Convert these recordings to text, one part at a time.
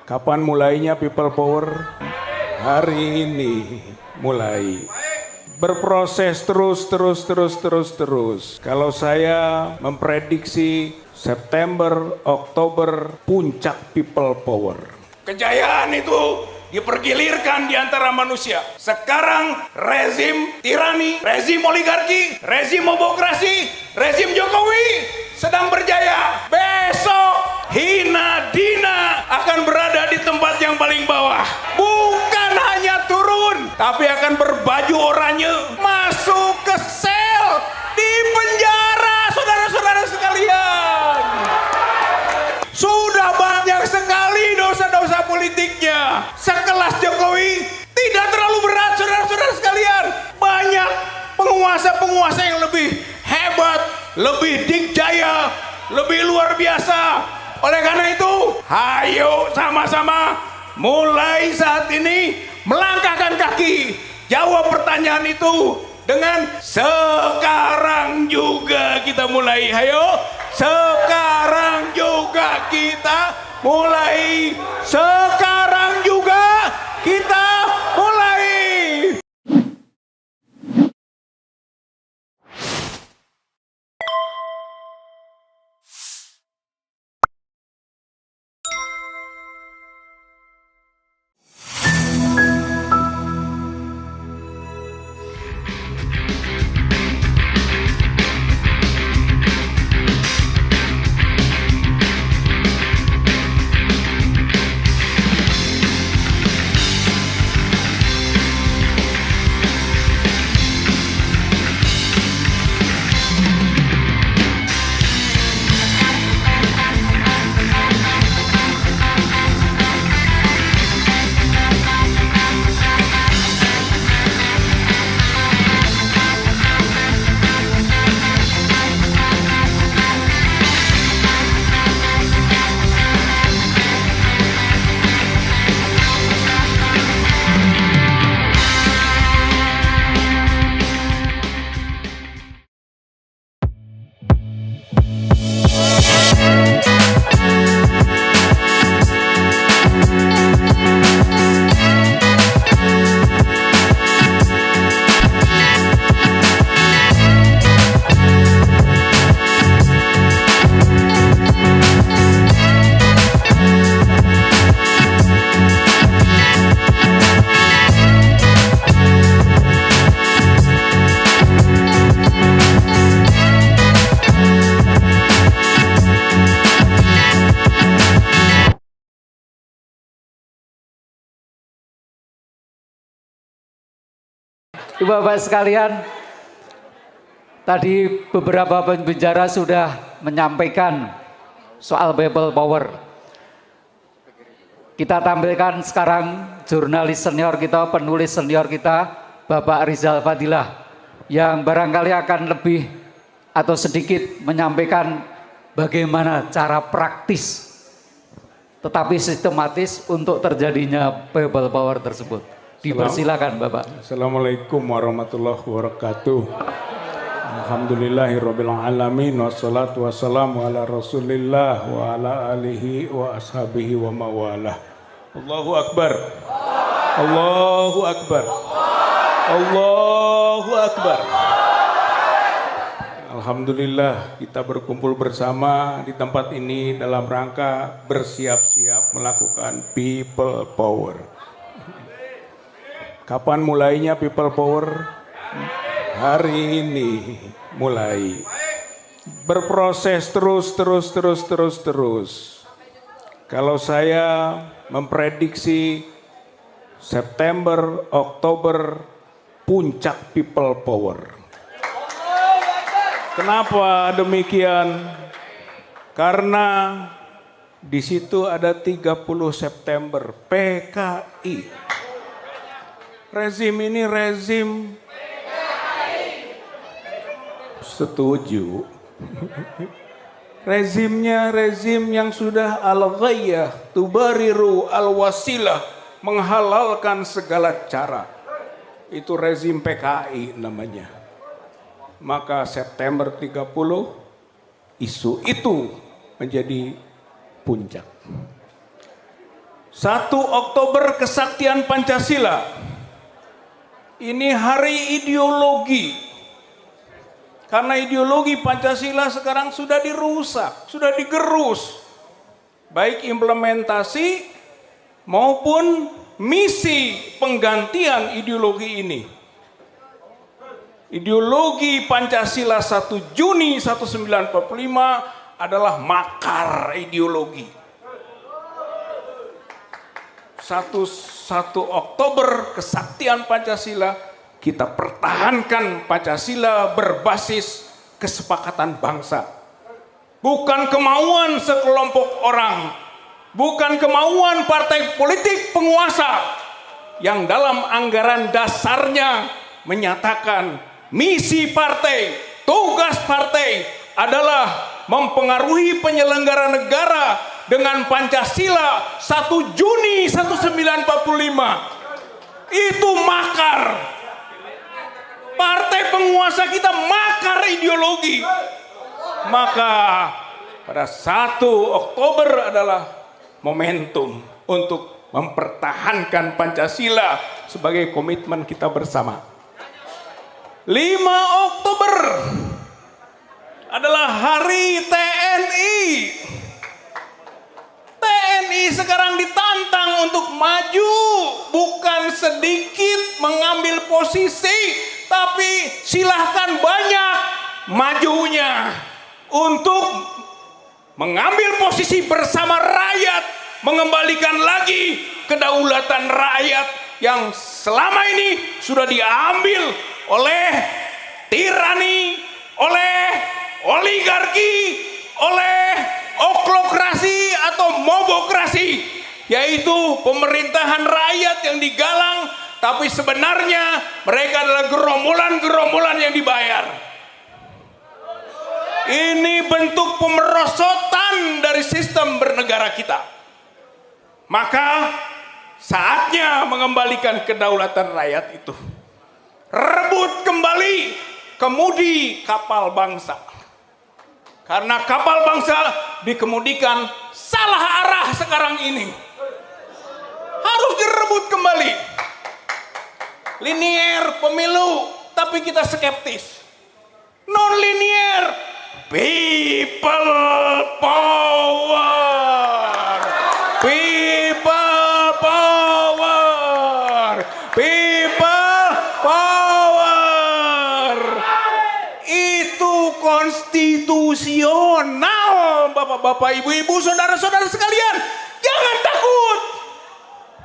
Kapan mulainya People Power? Hari ini mulai. Berproses terus. Kalau saya memprediksi September, Oktober, puncak People Power. Kejayaan itu dipergilirkan di antara manusia. Sekarang rezim tirani, rezim oligarki, rezim obokrasi, rezim Jokowi sedang berjaya. Besok hina dina akan berada di tempat yang paling bawah. Bukan hanya turun, tapi akan berbaju oranye, masuk ke sel, di penjara, saudara-saudara sekalian. Sudah banyak sekali dosa-dosa politiknya. Sekelas Jokowi tidak terlalu berat, saudara-saudara sekalian. Banyak penguasa-penguasa yang lebih hebat, lebih dikjaya, lebih luar biasa. Oleh karena itu, ayo sama-sama mulai saat ini melangkahkan kaki. Jawab pertanyaan itu dengan sekarang juga kita mulai. Ayo, sekarang juga kita mulai. Sekarang juga kita mulai. Bapak sekalian, tadi beberapa pembicara sudah menyampaikan soal People Power. Kita tampilkan sekarang jurnalis senior kita, penulis senior kita, Bapak Rizal Fadilah, yang barangkali akan lebih atau sedikit menyampaikan bagaimana cara praktis tetapi sistematis untuk terjadinya People Power tersebut. Dipersilakan Bapak. Assalamualaikum warahmatullahi wabarakatuh. Alhamdulillahirabbil alamin wassalatu wassalamu ala Rasulillah wa ala alihi wa ashabihi wa mawalah. Allahu akbar. Allahu akbar. Allahu akbar. Alhamdulillah kita berkumpul bersama di tempat ini dalam rangka bersiap-siap melakukan People Power. Kapan mulainya People Power? Hari ini mulai. Berproses terus. Kalau saya memprediksi September, Oktober, puncak People Power. Kenapa demikian? Karena di situ ada 30 September PKI. Rezim ini rezim setuju. Rezimnya rezim yang sudah al-ghayah tubariru al-wasilah, menghalalkan segala cara. Itu rezim PKI namanya. Maka September 30 isu itu menjadi puncak. 1 Oktober Kesaktian Pancasila. Ini hari ideologi. Karena ideologi Pancasila sekarang sudah dirusak, sudah digerus. Baik implementasi maupun misi penggantian ideologi ini. Ideologi Pancasila 1 Juni 1945 adalah makar ideologi. 1 Oktober Kesaktian Pancasila, kita pertahankan Pancasila berbasis kesepakatan bangsa. Bukan kemauan sekelompok orang, bukan kemauan partai politik penguasa yang dalam anggaran dasarnya menyatakan misi partai, tugas partai adalah mempengaruhi penyelenggara negara dengan Pancasila 1 Juni 1945. Itu makar. Partai penguasa kita makar ideologi. Maka pada 1 Oktober adalah momentum untuk mempertahankan Pancasila sebagai komitmen kita bersama. 5 Oktober adalah Hari TNI. TNI sekarang ditantang untuk maju, bukan sedikit mengambil posisi, tapi silahkan banyak majunya untuk mengambil posisi bersama rakyat, mengembalikan lagi kedaulatan rakyat yang selama ini sudah diambil oleh tirani, oleh oligarki, oleh oklokrasi atau mobokrasi, yaitu pemerintahan rakyat yang digalang, tapi sebenarnya mereka adalah gerombolan-gerombolan yang dibayar. Ini bentuk pemerosotan dari sistem bernegara kita. Maka saatnya mengembalikan kedaulatan rakyat itu. Rebut kembali kemudi kapal bangsa. Karena kapal bangsa dikemudikan salah arah sekarang ini. Harus direbut kembali. Linier pemilu, tapi kita skeptis. Non-linier, people power. People power. People power. Itu konstitusional, bapak-bapak, ibu-ibu, saudara-saudara sekalian. Jangan takut.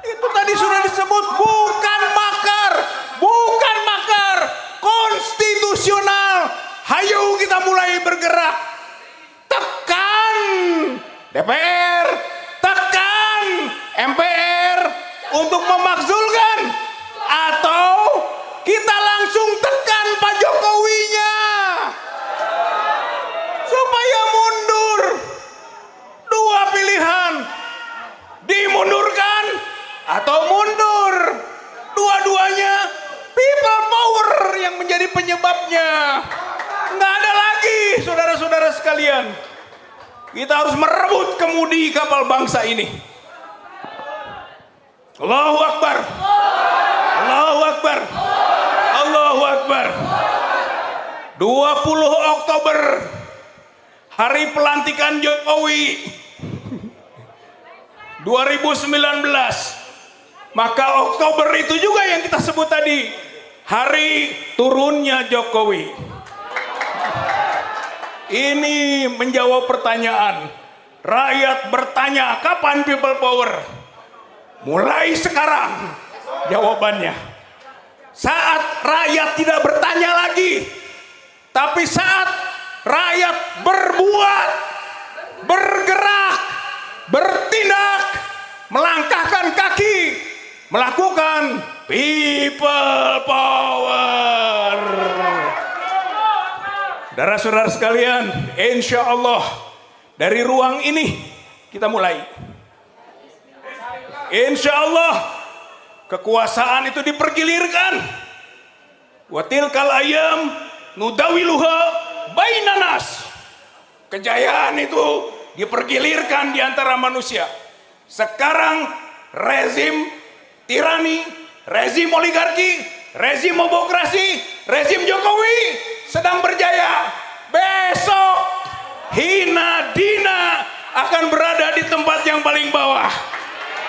Itu tadi sudah disebut, bukan makar. Bukan makar. Konstitusional. Hayo kita mulai bergerak. Tekan DPR, tekan MPR untuk memakzulkan, atau kita langsung tekan Pak Jokowinya supaya mundur. Dua pilihan, dimundurkan atau mundur. Dua-duanya people power yang menjadi penyebabnya. Nggak ada lagi, saudara-saudara sekalian. Kita harus merebut kemudi kapal bangsa ini. Allahu Akbar. Allahu Akbar. Allahu Akbar. 20 Oktober, hari pelantikan Jokowi 2019. Maka Oktober itu juga yang kita sebut tadi, hari turunnya Jokowi. Ini menjawab pertanyaan. Rakyat bertanya, kapan people power? Mulai sekarang jawabannya. Saat rakyat tidak bertanya lagi, tapi saat rakyat berbuat, bergerak, bertindak, melangkahkan kaki, melakukan people power. Saudara-saudara sekalian, insya Allah dari ruang ini kita mulai. Insya Allah kekuasaan itu dipergilirkan. Wa tilkal ayyam nudawiluha bainan nas. Kejayaan itu dipergilirkan di antara manusia. Sekarang rezim tirani, rezim oligarki, rezim obokrasi, rezim Jokowi sedang berjaya. Besok hina dina akan berada di tempat yang paling bawah.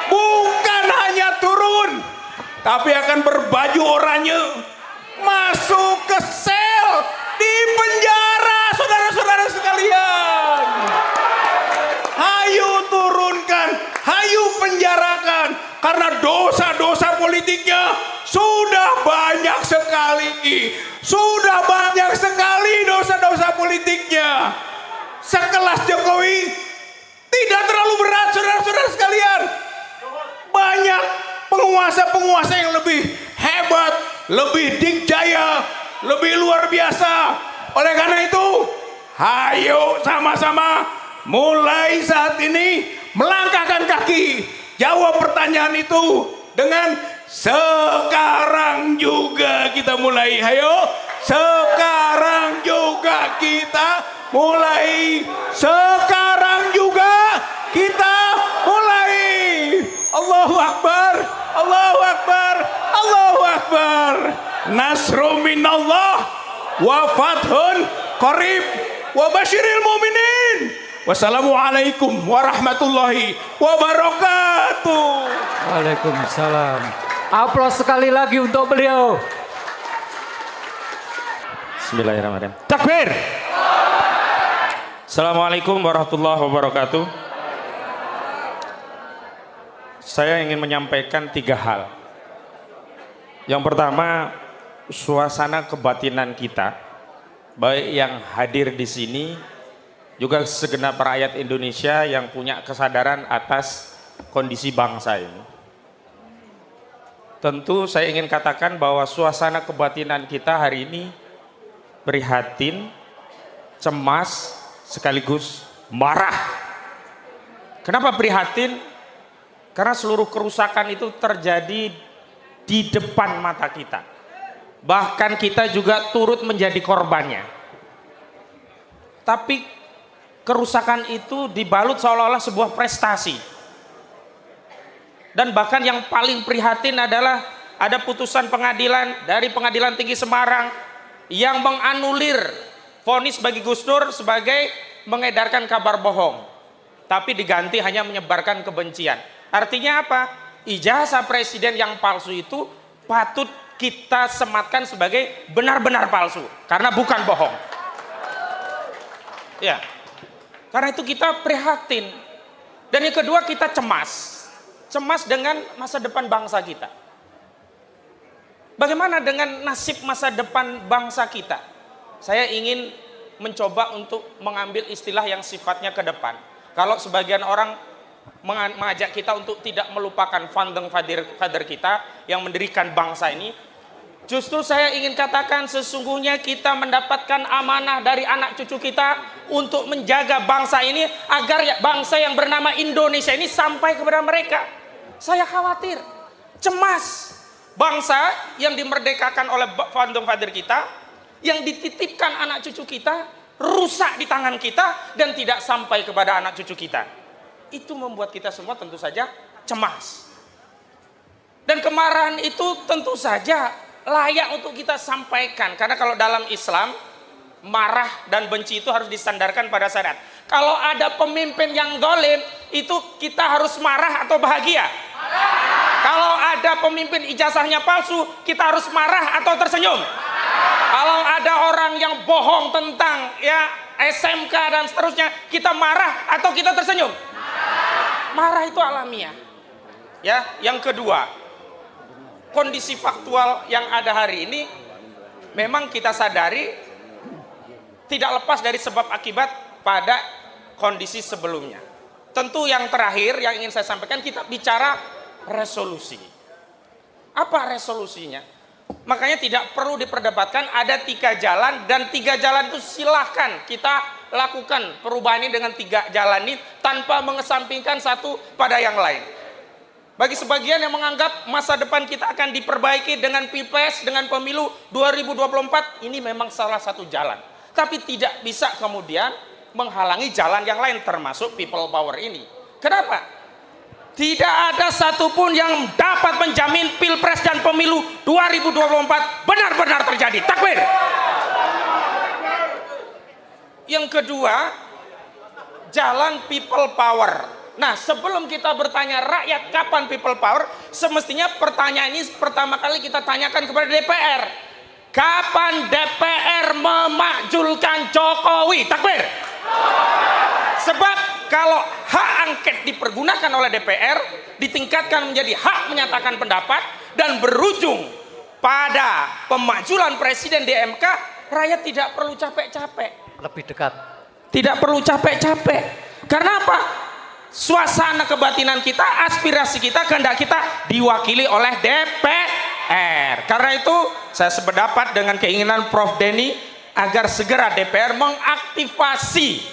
Bukan hanya turun, tapi akan berbaju oranye, masuk ke sel, di penjara, saudara-saudara sekalian. Hayu turunkan, hayu penjarakan, karena dosa-dosa politiknya sudah banyak sekali. Sudah banyak sekali dosa-dosa politiknya. Sekelas Jokowi tidak terlalu berat, saudara-saudara sekalian. Banyak penguasa-penguasa yang lebih hebat, lebih dikjaya, lebih luar biasa. Oleh karena itu, hayo sama-sama mulai saat ini melangkahkan kaki. Jawab pertanyaan itu dengan sekarang juga kita mulai. Hayo, sekarang juga kita mulai. Sekarang juga kita mulai. Allahu Akbar, Allahu Akbar, Allahu Akbar. Nasru minallah wa fathun qarib wa basyiril mu'minin. Wassalamualaikum warahmatullahi wabarakatuh. Waalaikumsalam. Aplaus sekali lagi untuk beliau. Bismillahirrahmanirrahim. Takbir. Assalamualaikum warahmatullahi wabarakatuh. Saya ingin menyampaikan 3 hal. Yang pertama, suasana kebatinan kita, baik yang hadir di sini, juga segenap rakyat Indonesia yang punya kesadaran atas kondisi bangsa ini. Tentu saya ingin katakan bahwa suasana kebatinan kita hari ini prihatin, cemas, sekaligus marah. Kenapa prihatin? Karena seluruh kerusakan itu terjadi di depan mata kita. Bahkan kita juga turut menjadi korbannya. Tapi kerusakan itu dibalut seolah-olah sebuah prestasi. Dan bahkan yang paling prihatin adalah ada putusan pengadilan dari Pengadilan Tinggi Semarang yang menganulir vonis bagi Gus Dur sebagai mengedarkan kabar bohong, tapi diganti hanya menyebarkan kebencian. Artinya apa? Ijazah presiden yang palsu itu patut kita sematkan sebagai benar-benar palsu karena bukan bohong. Ya. Karena itu kita prihatin. Dan yang kedua, kita cemas. Cemas dengan masa depan bangsa kita. Bagaimana dengan nasib masa depan bangsa kita? Saya ingin mencoba untuk mengambil istilah yang sifatnya ke depan. Kalau sebagian orang mengajak kita untuk tidak melupakan founding father kita yang mendirikan bangsa ini, justru saya ingin katakan sesungguhnya kita mendapatkan amanah dari anak cucu kita untuk menjaga bangsa ini agar bangsa yang bernama Indonesia ini sampai kepada mereka. Saya khawatir, cemas bangsa yang dimerdekakan oleh founding father kita, yang dititipkan anak cucu kita, rusak di tangan kita dan tidak sampai kepada anak cucu kita. Itu membuat kita semua tentu saja cemas. Dan kemarahan itu tentu saja layak untuk kita sampaikan, karena kalau dalam Islam marah dan benci itu harus disandarkan pada syariat. Kalau ada pemimpin yang zalim, itu kita harus marah atau bahagia? Kalau ada pemimpin ijazahnya palsu, kita harus marah atau tersenyum? Kalau ada orang yang bohong tentang SMK dan seterusnya, kita marah atau kita tersenyum? Marah itu alamiah. Ya, yang kedua, kondisi faktual yang ada hari ini memang kita sadari tidak lepas dari sebab akibat pada kondisi sebelumnya. Tentu yang terakhir yang ingin saya sampaikan, kita bicara resolusi. Apa resolusinya? Makanya tidak perlu diperdebatkan, ada 3 jalan dan 3 jalan itu silahkan kita lakukan perubahan ini dengan 3 jalan ini tanpa mengesampingkan satu pada yang lain. Bagi sebagian yang menganggap masa depan kita akan diperbaiki dengan Pilpres, dengan pemilu 2024, ini memang salah satu jalan. Tapi tidak bisa kemudian menghalangi jalan yang lain termasuk people power ini. Kenapa? Tidak ada satupun yang dapat menjamin Pilpres dan Pemilu 2024 benar-benar terjadi. Takbir. Yang kedua, jalan people power. Nah, sebelum kita bertanya rakyat kapan people power, semestinya pertanyaan ini pertama kali kita tanyakan kepada DPR. Kapan DPR memakzulkan Jokowi? Takbir. Sebab kalau hak angket dipergunakan oleh DPR, ditingkatkan menjadi hak menyatakan pendapat dan berujung pada pemakzulan presiden di MK, rakyat tidak perlu capek-capek. Lebih dekat. Tidak perlu capek-capek. Karena apa? Suasana kebatinan kita, aspirasi kita, kehendak kita diwakili oleh DPR. Karena itu saya sependapat dengan keinginan Prof. Denny agar segera DPR mengaktifasi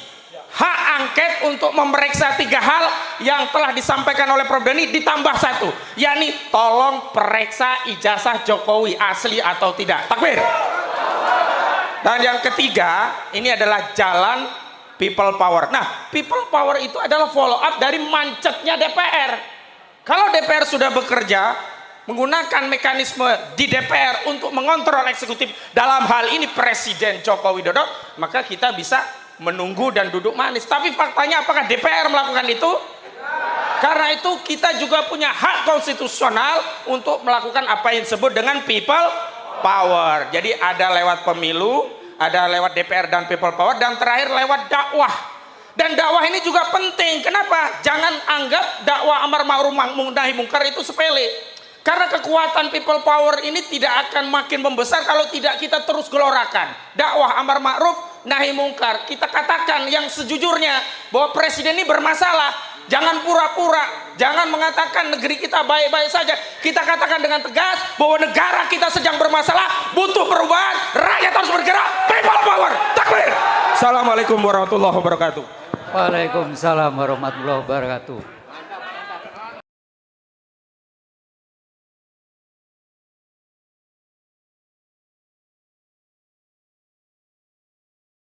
hak angket untuk memeriksa 3 hal yang telah disampaikan oleh Prof. Denny, ditambah 1, yakni tolong periksa ijazah Jokowi asli atau tidak. Takbir. Dan yang ketiga, ini adalah jalan people power. Nah, people power itu adalah follow up dari mancetnya DPR. Kalau DPR sudah bekerja menggunakan mekanisme di DPR untuk mengontrol eksekutif, dalam hal ini Presiden Joko Widodo, maka kita bisa menunggu dan duduk manis. Tapi faktanya apakah DPR melakukan itu? Karena itu kita juga punya hak konstitusional untuk melakukan apa yang disebut dengan people power. Jadi ada lewat pemilu, ada lewat DPR dan people power, dan terakhir lewat dakwah. Dan dakwah ini juga penting. Kenapa? Jangan anggap dakwah amar ma'ruf nahi mungkar itu sepele. Karena kekuatan people power ini tidak akan makin membesar kalau tidak kita terus gelorakan. Dakwah amar ma'ruf nahi mungkar. Kita katakan yang sejujurnya bahwa presiden ini bermasalah. Jangan pura-pura, jangan mengatakan negeri kita baik-baik saja. Kita katakan dengan tegas bahwa negara kita sedang bermasalah, butuh perubahan, rakyat harus bergerak, people power. Takbir. Assalamualaikum warahmatullahi wabarakatuh. Waalaikumsalam warahmatullahi wabarakatuh.